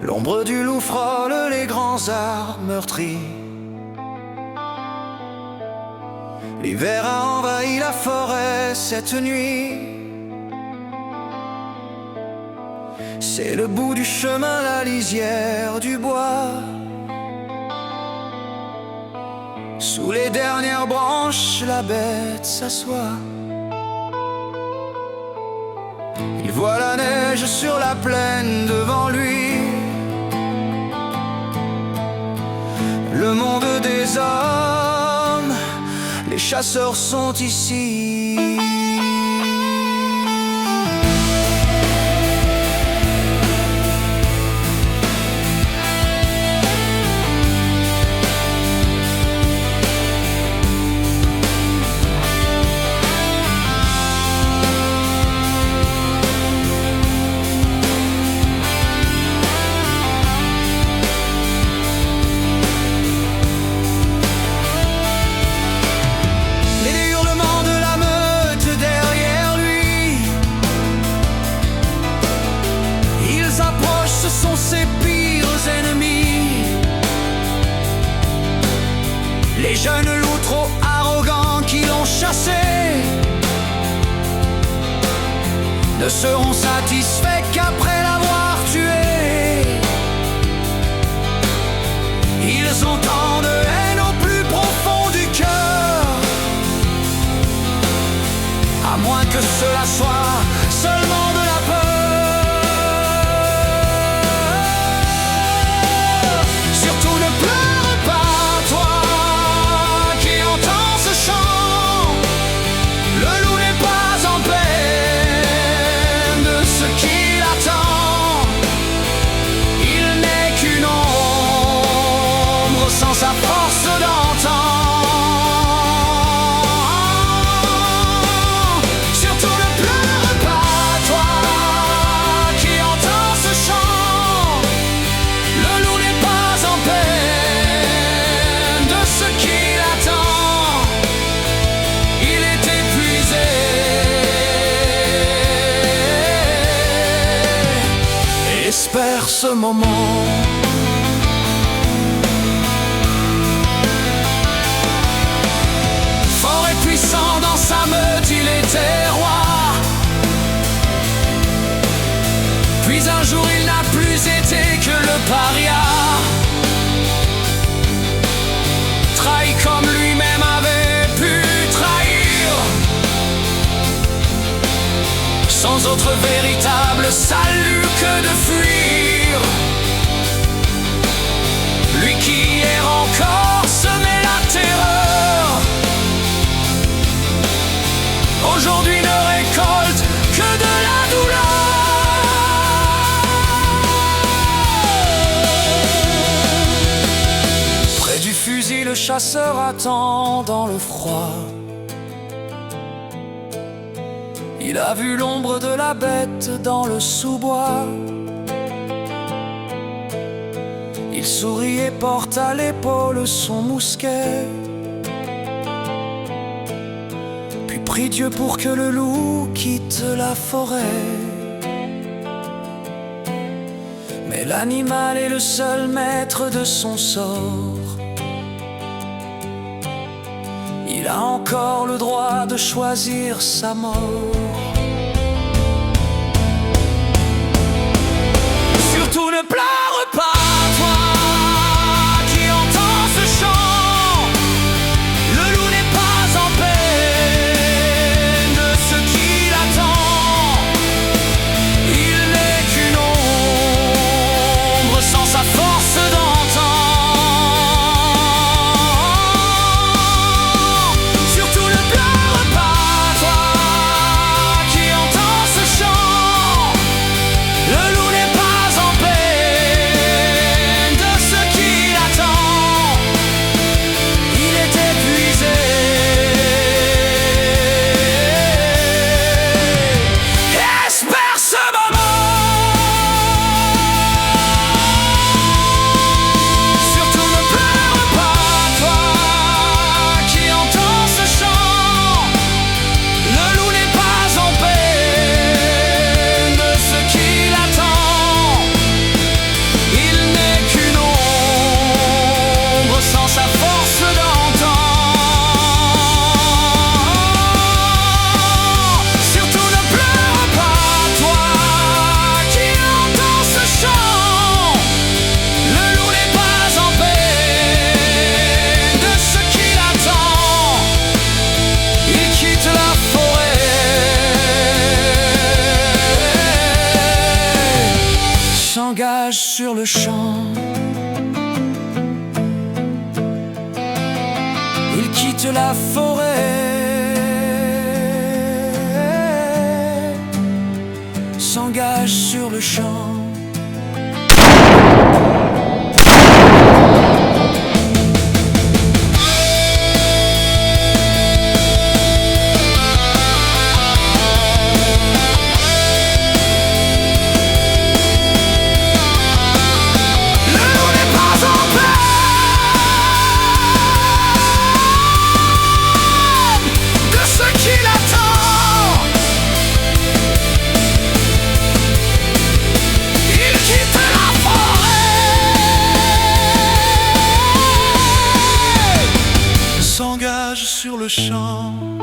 L'ombre du loup frôle les grands arbres meurtris. L'hiver a envahi la forêt cette nuit. C'est le bout du chemin, la lisière du bois. Sous les dernières branches, la bête s'assoit. Il voit la neige sur la plaine devant lui. Le monde des hommes, les chasseurs sont ici. Ses pires ennemis, les jeunes loups trop arrogants qui l'ont chassé ne seront satisfaits qu'après l'avoir tué. Ils ont tant de haine au plus profond du cœur, à moins que cela soit seulement de la peur. Sa force d'antan, surtout ne pleure pas, toi qui entends ce chant. Le loup n'est pas en peine de ce qui l'attend. Il est épuisé, espère ce moment. Puissant dans sa meute, il était roi. Puis un jour il n'a plus été que le paria, trahi comme lui-même avait pu trahir, sans autre véritable salut que de fuir. Lui qui hier encore semait la terreur, aujourd'hui ne récolte que de la douleur. Près du fusil, le chasseur attend dans le froid. Il a vu l'ombre de la bête dans le sous-bois. Il sourit et porte à l'épaule son mousquet. Prie Dieu pour que le loup quitte la forêt. Mais l'animal est le seul maître de son sort. Il a encore le droit de choisir sa mort. Surtout ne pleure pas, toi qui entends ce chant. Le loup n'est pas en peine, sa force d'antan. Surtout ne pleure pas, toi s'engage sur le champ. Il quitte la forêt, s'engage sur le champ. S'engage sur le champ.